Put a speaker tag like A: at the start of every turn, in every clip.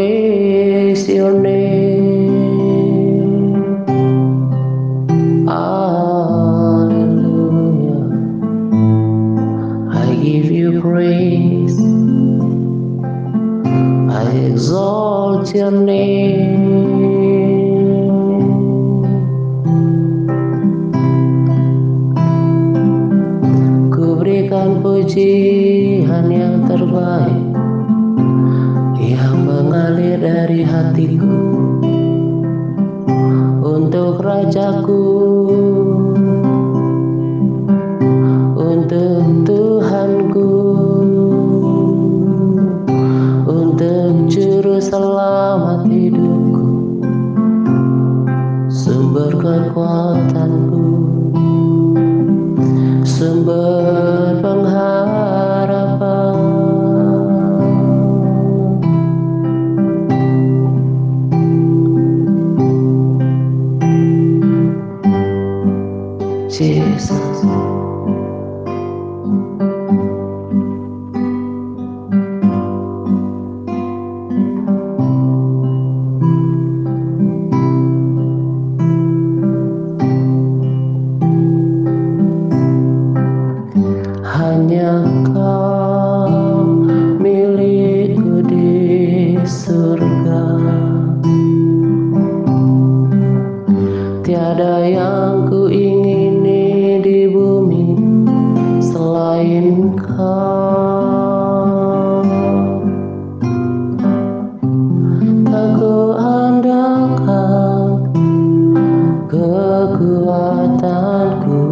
A: praise your name. Hallelujah. I give you praise. I exalt your name. Ku berikan pujian yang terbaik yang mengalir dari hatiku untuk Rajaku, untuk Tuhanku, untuk Juru Selamat hidupku, sumber kekuatanku, sumber pengharapan. Jesus. Hanya Kau milikku di surga, tiada yang ku ingini di bumi selain Kau. Tak ku andalkan kekuatanku,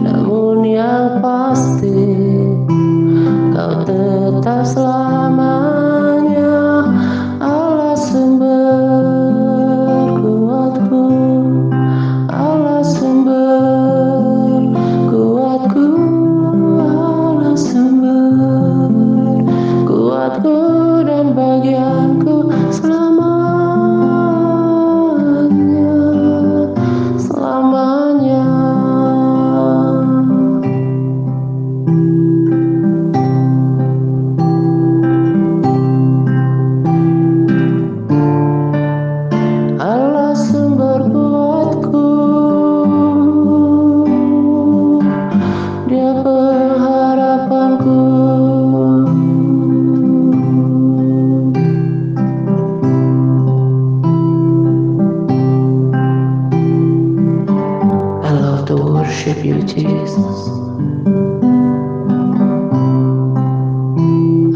A: namun yang pasti Kau tetap selamanya Allah sumber kuatku, Allah sumber kuatku, Allah sumber kuatku dan bagianku selamanya, selamanya. Allah sumber kuatku, Dia pengharapanku. I love to worship you, Jesus.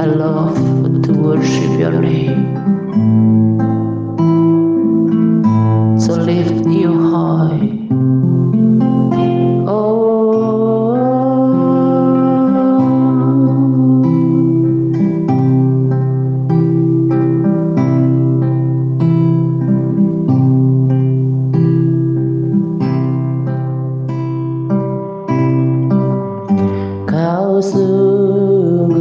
A: I love to worship your name. So lift you high. Oh, Kau sungguh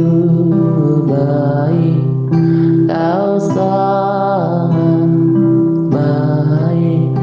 A: baik, Kau sangat baik.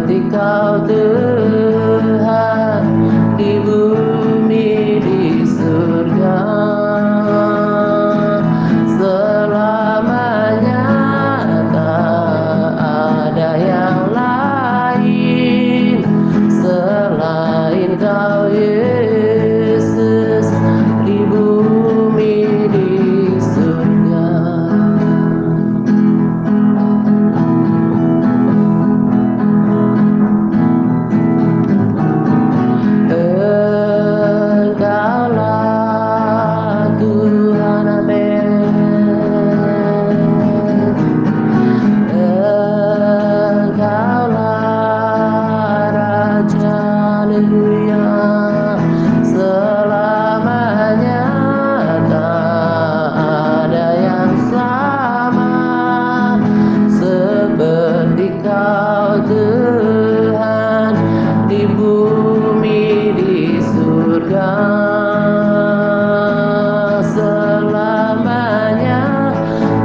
A: seperti Kau Tuhan di bumi di surga. Selamanya tak ada yang lain selain Kau Yesus di bumi di surga. Engkaulah Tuhan Amen. Engkaulah Raja, haleluya. Selamanya tak ada yang sama seperti Kau Tuhan di bumi di surga. Selamanya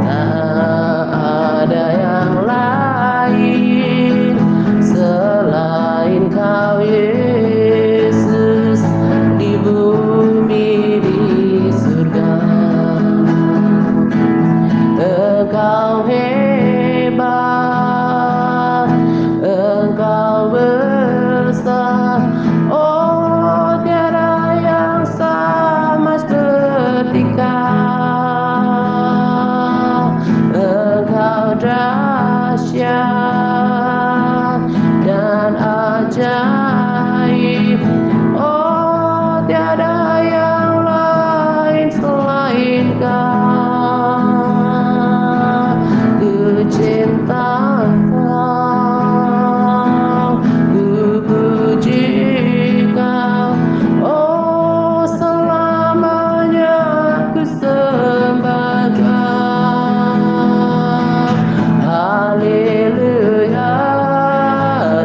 A: tak ada yang lain selain Kau Yesus di bumi di surga. Engkau hebat, Engkau besar, oh tiada yang sama seperti Kau. Engkau dahsyat dan ajaib, oh tiada yang lain selain Kau. Ku cinta Kau, ku puji Kau, oh selamanya ku sembah Kau. Haleluya,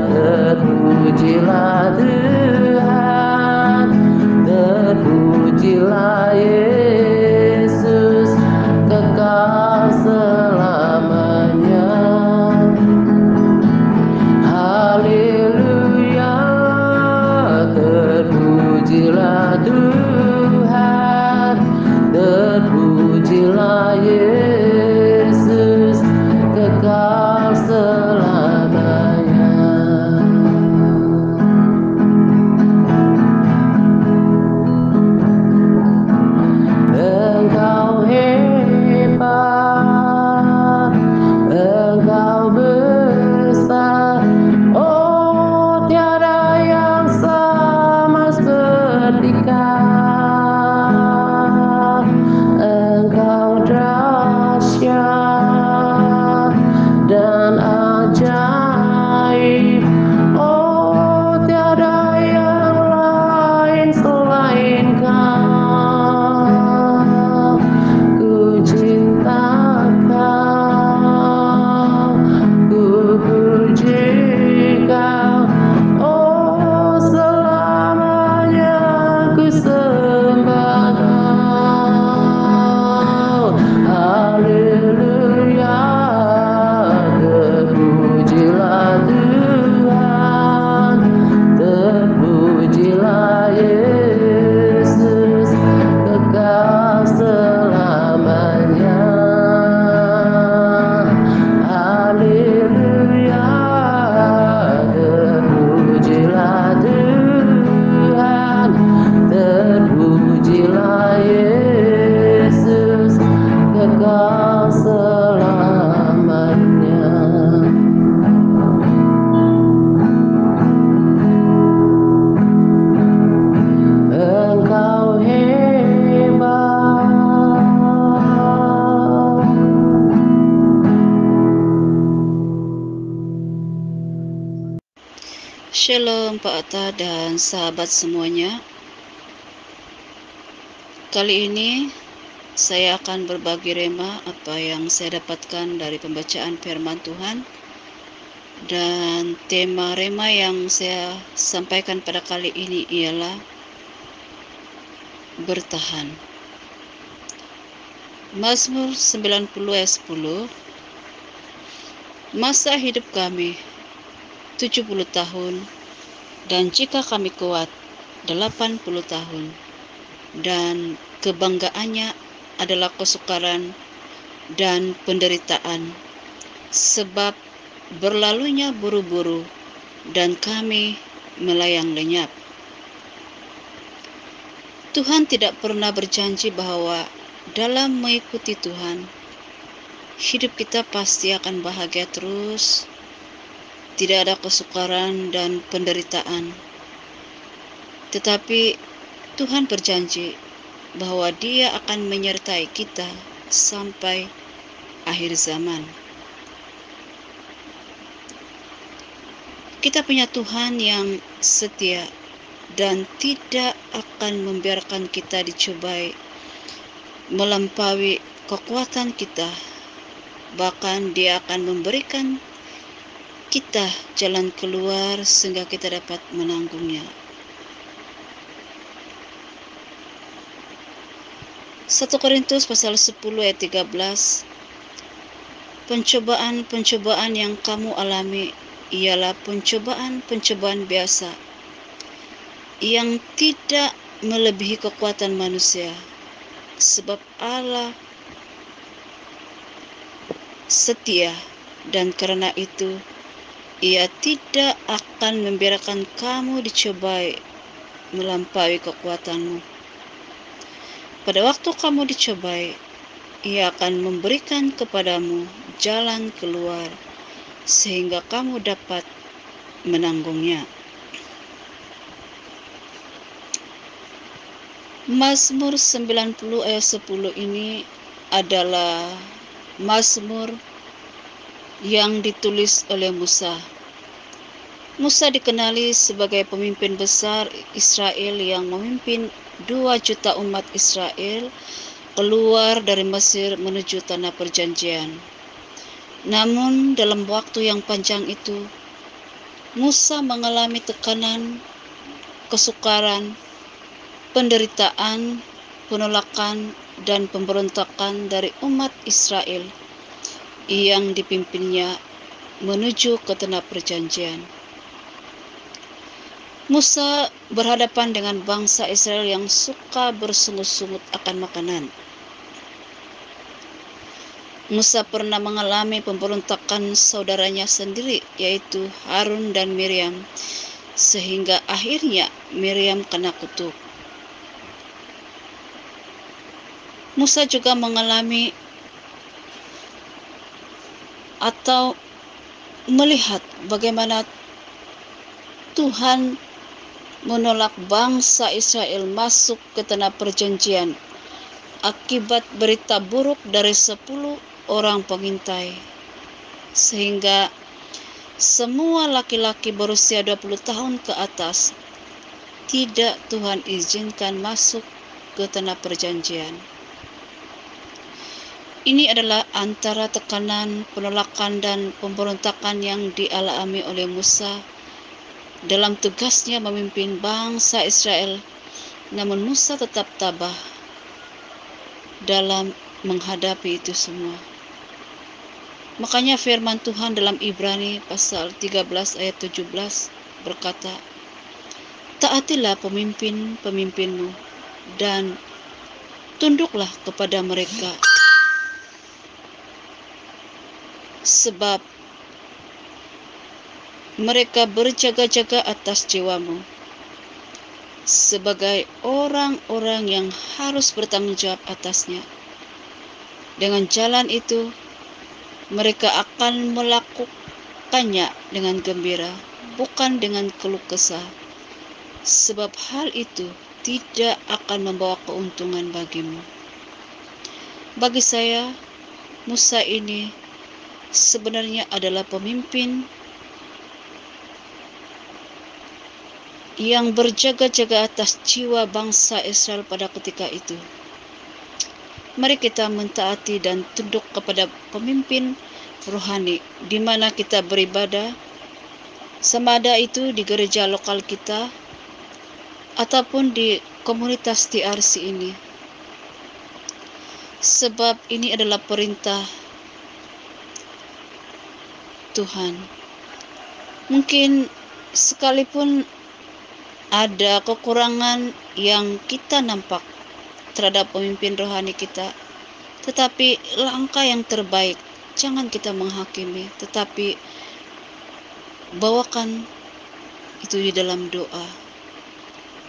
A: terpujilah Tuhan, terpujilah Yesus kekal selamanya. Haleluya, terpujilah Tuhan, terpujilah Yesus kekal selamanya. Engkau hebat, Engkau besar, oh tiada yang sama seperti Kau. Engkau dahsyat dan ajaib, oh tiada yang lain selain Kau. Ku cinta Kau, ku puji Kau, oh selamanya ku sembah Kau. Haleluya, terpujilah Tuhan, terpujilah Yesus kekal selamanya. Haleluya, terpujilah Tuhan, terpujilah Yesus kekal selamanya. Engkau hebat.
B: Shalom Pak Atta dan sahabat semuanya. Kali ini saya akan berbagi rema apa yang saya dapatkan dari pembacaan firman Tuhan. Dan tema rema yang saya sampaikan pada kali ini ialah bertahan. Mazmur 90 ayat 10. Masa hidup kami 70 tahun, dan jika kami kuat 80 tahun. Dan kebanggaannya adalah kesukaran dan penderitaan, sebab berlalunya buru-buru dan kami melayang lenyap. Tuhan tidak pernah berjanji bahwa dalam mengikuti Tuhan, hidup kita pasti akan bahagia terus, tidak ada kesukaran dan penderitaan. Tetapi Tuhan berjanji bahwa Dia akan menyertai kita sampai akhir zaman. Kita punya Tuhan yang setia dan tidak akan membiarkan kita dicobai melampaui kekuatan kita. Bahkan Dia akan memberikan kita jalan keluar sehingga kita dapat menanggungnya. 1 Korintus pasal 10 ayat 13. Pencobaan-pencobaan yang kamu alami ialah pencobaan-pencobaan biasa yang tidak melebihi kekuatan manusia, sebab Allah setia, dan karena itu Ia tidak akan membiarkan kamu dicobai melampaui kekuatanmu. Pada waktu kamu dicobai, Ia akan memberikan kepadamu jalan keluar sehingga kamu dapat menanggungnya. Mazmur 90 ayat 10 ini adalah Mazmur yang ditulis oleh Musa. Musa dikenali sebagai pemimpin besar Israel yang memimpin 2 juta umat Israel keluar dari Mesir menuju tanah perjanjian. Namun dalam waktu yang panjang itu, Musa mengalami tekanan, kesukaran, penderitaan, penolakan, dan pemberontakan dari umat Israel yang dipimpinnya menuju ke tanah perjanjian. Musa berhadapan dengan bangsa Israel yang suka bersungut-sungut akan makanan. Musa pernah mengalami pemberontakan saudaranya sendiri, yaitu Harun dan Miriam, sehingga akhirnya Miriam kena kutuk. Musa juga mengalami atau melihat bagaimana Tuhan menolak bangsa Israel masuk ke tanah perjanjian akibat berita buruk dari 10 orang pengintai, sehingga semua laki-laki berusia 20 tahun ke atas tidak Tuhan izinkan masuk ke tanah perjanjian. Ini adalah antara tekanan, penolakan, dan pemberontakan yang dialami oleh Musa dalam tugasnya memimpin bangsa Israel. Namun Musa tetap tabah dalam menghadapi itu semua. Makanya firman Tuhan dalam Ibrani pasal 13 ayat 17 berkata, "Taatilah pemimpin-pemimpinmu dan tunduklah kepada mereka, sebab mereka berjaga-jaga atas jiwamu sebagai orang-orang yang harus bertanggung jawab atasnya. Dengan jalan itu, mereka akan melakukannya dengan gembira, bukan dengan keluh kesah, sebab hal itu tidak akan membawa keuntungan bagimu." Bagi saya, Musa ini sebenarnya adalah pemimpin yang berjaga-jaga atas jiwa bangsa Israel pada ketika itu. Mari kita mentaati dan tunduk kepada pemimpin rohani di mana kita beribadah, sama ada itu di gereja lokal kita ataupun di komunitas TRC ini. Sebab ini adalah perintah Tuhan. Mungkin sekalipun ada kekurangan yang kita nampak terhadap pemimpin rohani kita, tetapi langkah yang terbaik, jangan kita menghakimi, tetapi bawakan itu di dalam doa.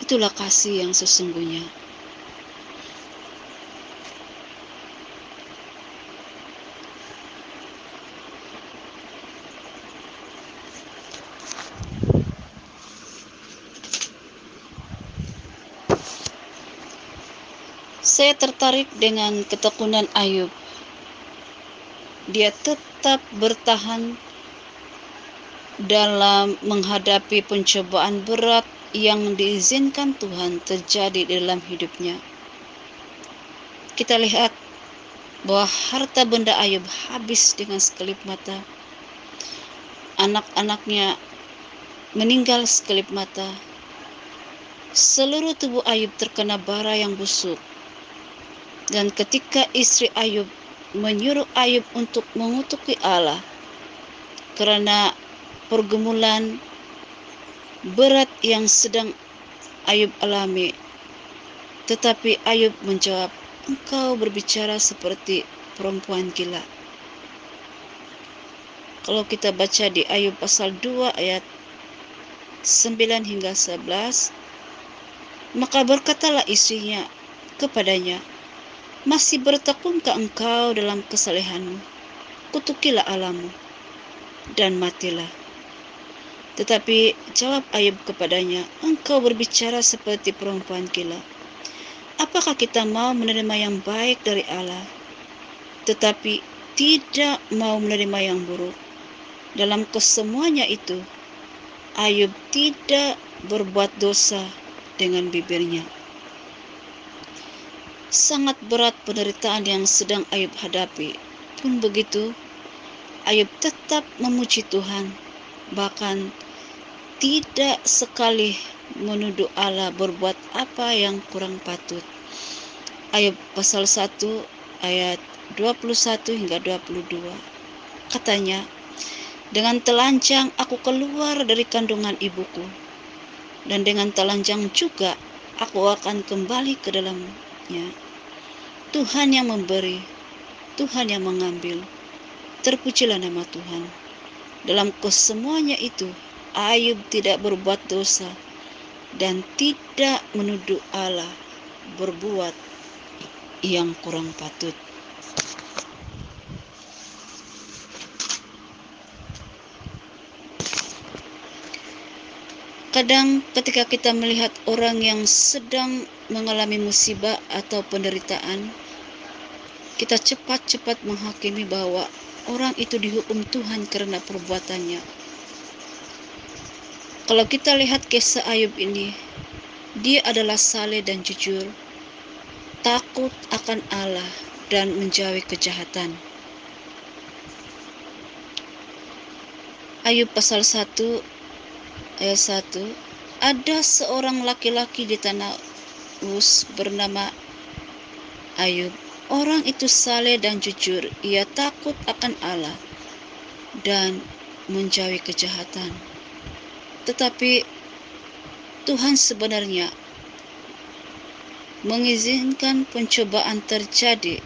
B: Itulah kasih yang sesungguhnya. Saya tertarik dengan ketekunan Ayub. Dia tetap bertahan dalam menghadapi pencobaan berat yang diizinkan Tuhan terjadi dalam hidupnya. Kita lihat bahwa harta benda Ayub habis dengan sekelip mata. Anak-anaknya meninggal sekelip mata. Seluruh tubuh Ayub terkena bara yang busuk. Dan ketika istri Ayub menyuruh Ayub untuk mengutuki Allah karena pergumulan berat yang sedang Ayub alami, tetapi Ayub menjawab, "Engkau berbicara seperti perempuan gila." Kalau kita baca di Ayub pasal 2 ayat 9 hingga 11, maka berkatalah istrinya kepadanya, "Masih bertekunkah engkau dalam kesalehanmu? Kutukilah Allahmu dan matilah." Tetapi jawab Ayub kepadanya, "Engkau berbicara seperti perempuan gila. Apakah kita mau menerima yang baik dari Allah, tetapi tidak mau menerima yang buruk?" Dalam kesemuanya itu, Ayub tidak berbuat dosa dengan bibirnya. Sangat berat penderitaan yang sedang Ayub hadapi. Pun begitu, Ayub tetap memuji Tuhan, bahkan tidak sekali menuduh Allah berbuat apa yang kurang patut. Ayub pasal 1 ayat 21 hingga 22. Katanya, "Dengan telanjang aku keluar dari kandungan ibuku, dan dengan telanjang juga aku akan kembali ke dalamnya. Tuhan yang memberi, Tuhan yang mengambil. Terpujilah nama Tuhan." Dalam kesemuanya itu, Ayub tidak berbuat dosa dan tidak menuduh Allah berbuat yang kurang patut. Kadang ketika kita melihat orang yang sedang mengalami musibah atau penderitaan, kita cepat-cepat menghakimi bahwa orang itu dihukum Tuhan karena perbuatannya. Kalau kita lihat kisah Ayub ini, dia adalah saleh dan jujur, takut akan Allah dan menjauhi kejahatan. Ayub pasal 1 ayat 1, ada seorang laki-laki di tanah Uz bernama Ayub. Orang itu saleh dan jujur, ia takut akan Allah dan menjauhi kejahatan. Tetapi Tuhan sebenarnya mengizinkan pencobaan terjadi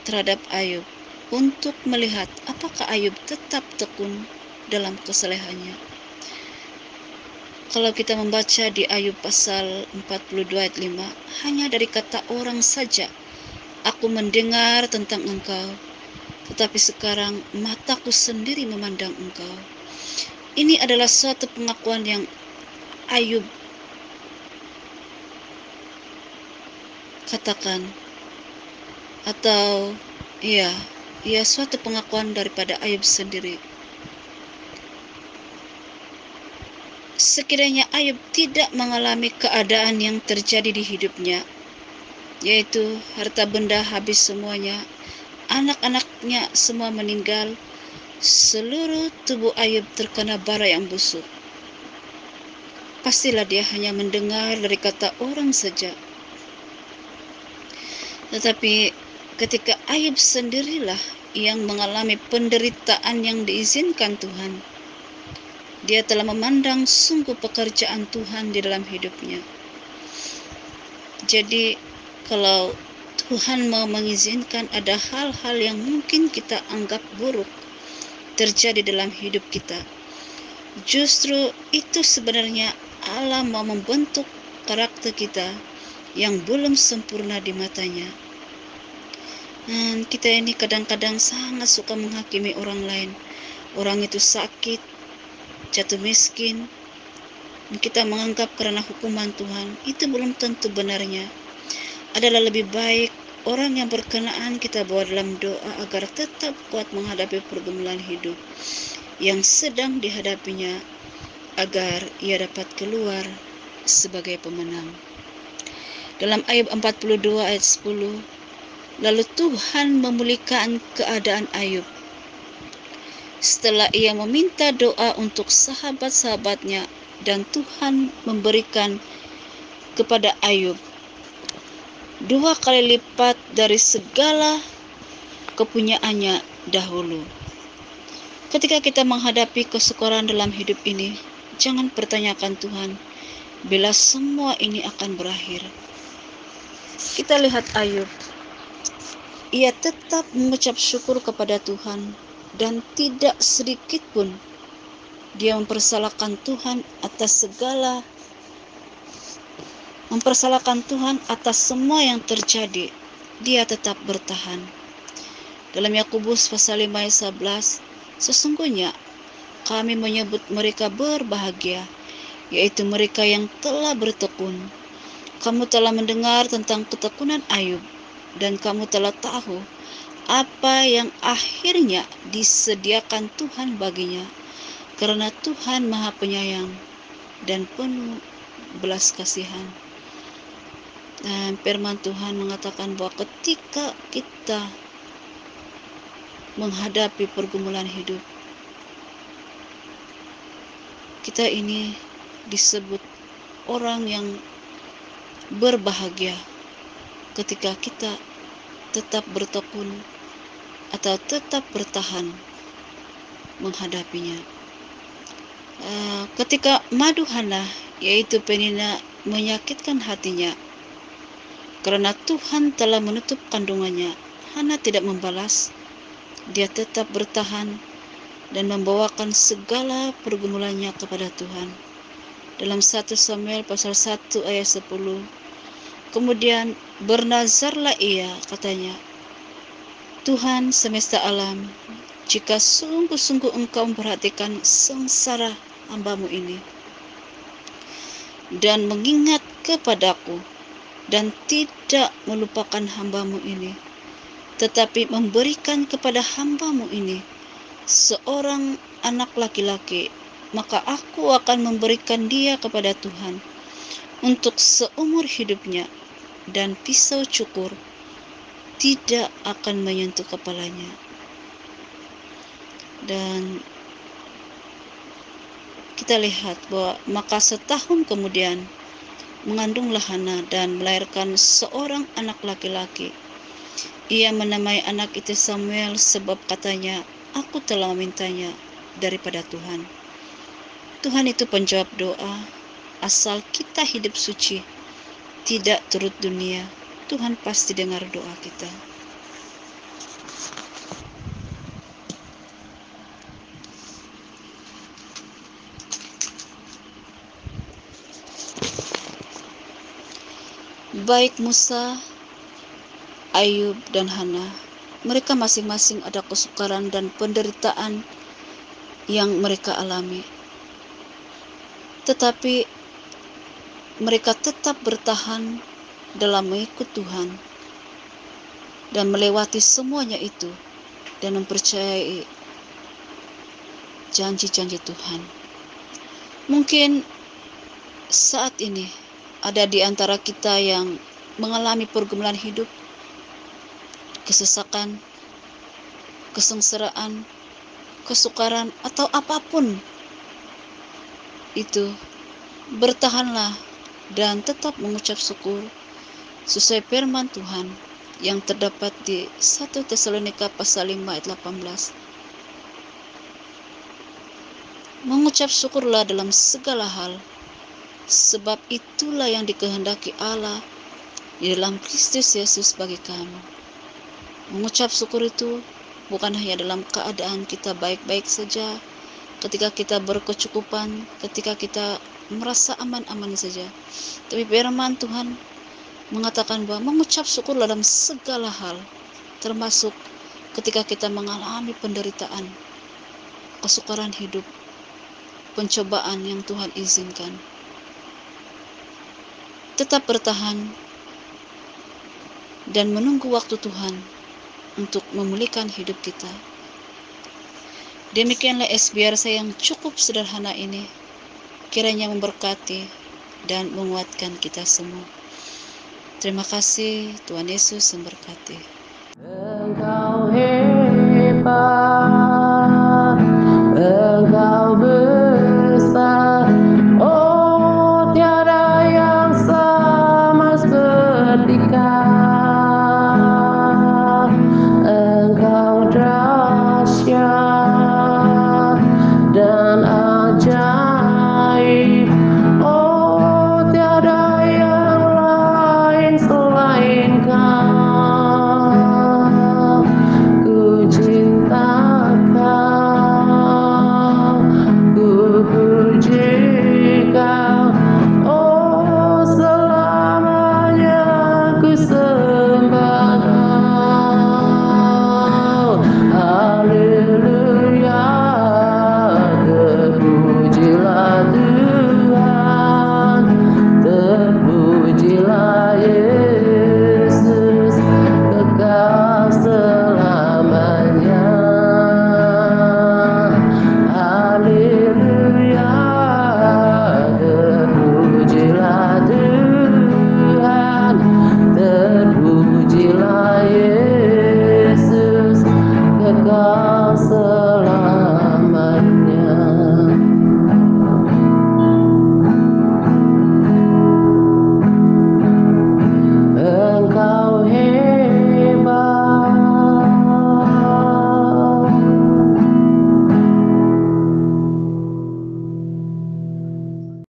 B: terhadap Ayub untuk melihat apakah Ayub tetap tekun dalam kesalehannya. Kalau kita membaca di Ayub pasal 42 ayat 5, hanya dari kata orang saja aku mendengar tentang engkau, tetapi sekarang mataku sendiri memandang engkau. Ini adalah suatu pengakuan yang Ayub katakan, atau suatu pengakuan daripada Ayub sendiri. Sekiranya Ayub tidak mengalami keadaan yang terjadi di hidupnya, yaitu harta benda habis semuanya, anak-anaknya semua meninggal, seluruh tubuh Ayub terkena bara yang busuk, pastilah dia hanya mendengar dari kata orang saja. Tetapi ketika Ayub sendirilah yang mengalami penderitaan yang diizinkan Tuhan, Dia telah memandang sungguh pekerjaan Tuhan di dalam hidupnya. Jadi kalau Tuhan mau mengizinkan ada hal-hal yang mungkin kita anggap buruk terjadi dalam hidup kita, justru itu sebenarnya Allah mau membentuk karakter kita yang belum sempurna di matanya. Dan kita ini kadang-kadang sangat suka menghakimi orang lain. Orang itu sakit, jatuh miskin, kita menganggap karena hukuman Tuhan. Itu belum tentu benarnya. Adalah lebih baik orang yang berkenaan kita bawa dalam doa agar tetap kuat menghadapi pergumulan hidup yang sedang dihadapinya, agar ia dapat keluar sebagai pemenang. Dalam Ayub 42 ayat 10, lalu Tuhan memulihkan keadaan Ayub. Setelah ia meminta doa untuk sahabat-sahabatnya, dan Tuhan memberikan kepada Ayub 2 kali lipat dari segala kepunyaannya dahulu. Ketika kita menghadapi kesukaran dalam hidup ini, jangan pertanyakan Tuhan, bila semua ini akan berakhir. Kita lihat Ayub. Ia tetap mengucap syukur kepada Tuhan, dan tidak sedikit pun dia mempersalahkan Tuhan atas semua yang terjadi. Dia tetap bertahan. Dalam Yakobus pasal 5 ayat 11, sesungguhnya kami menyebut mereka berbahagia, yaitu mereka yang telah bertekun. Kamu telah mendengar tentang ketekunan Ayub, dan kamu telah tahu apa yang akhirnya disediakan Tuhan baginya, karena Tuhan Maha Penyayang dan penuh belas kasihan. Dan firman Tuhan mengatakan bahwa ketika kita menghadapi pergumulan hidup, kita ini disebut orang yang berbahagia ketika kita tetap bertekun atau tetap bertahan menghadapinya. Ketika Maduhana, yaitu Penina, menyakitkan hatinya karena Tuhan telah menutup kandungannya, Hana tidak membalas. Dia tetap bertahan dan membawakan segala pergumulannya kepada Tuhan. Dalam 1 Samuel pasal 1 ayat 10, kemudian bernazarlah ia, katanya, Tuhan semesta alam, jika sungguh-sungguh engkau memperhatikan sengsara hamba-Mu ini, dan mengingat kepadaku, dan tidak melupakan hamba-Mu ini, tetapi memberikan kepada hamba-Mu ini seorang anak laki-laki, maka aku akan memberikan dia kepada Tuhan untuk seumur hidupnya, dan pisau cukur tidak akan menyentuh kepalanya. Dan kita lihat bahwa maka setahun kemudian mengandunglah Hana dan melahirkan seorang anak laki-laki. Ia menamai anak itu Samuel, sebab katanya, aku telah memintanya daripada Tuhan. Tuhan itu penjawab doa. Asal kita hidup suci, tidak turut dunia, Tuhan pasti dengar doa kita. Baik Musa, Ayub, dan Hana, mereka masing-masing ada kesukaran dan penderitaan yang mereka alami. Tetapi mereka tetap bertahan dalam mengikut Tuhan dan melewati semuanya itu dan mempercayai janji-janji Tuhan. Mungkin saat ini ada di antara kita yang mengalami pergumulan hidup, kesesakan, kesengsaraan, kesukaran, atau apapun itu. Bertahanlah dan tetap mengucap syukur sesuai firman Tuhan yang terdapat di 1 Tesalonika pasal 5 ayat 18. Mengucap syukurlah dalam segala hal, sebab itulah yang dikehendaki Allah di dalam Kristus Yesus bagi kamu. Mengucap syukur itu bukan hanya dalam keadaan kita baik-baik saja, ketika kita berkecukupan, ketika kita merasa aman-aman saja. Tapi firman Tuhan mengatakan bahwa mengucap syukur dalam segala hal, termasuk ketika kita mengalami penderitaan, kesukaran hidup, pencobaan yang Tuhan izinkan. Tetap bertahan dan menunggu waktu Tuhan untuk memulihkan hidup kita. Demikianlah SBR saya yang cukup sederhana ini, kiranya memberkati dan menguatkan kita semua. Terima kasih, Tuhan Yesus memberkati.
A: Engkau hebat.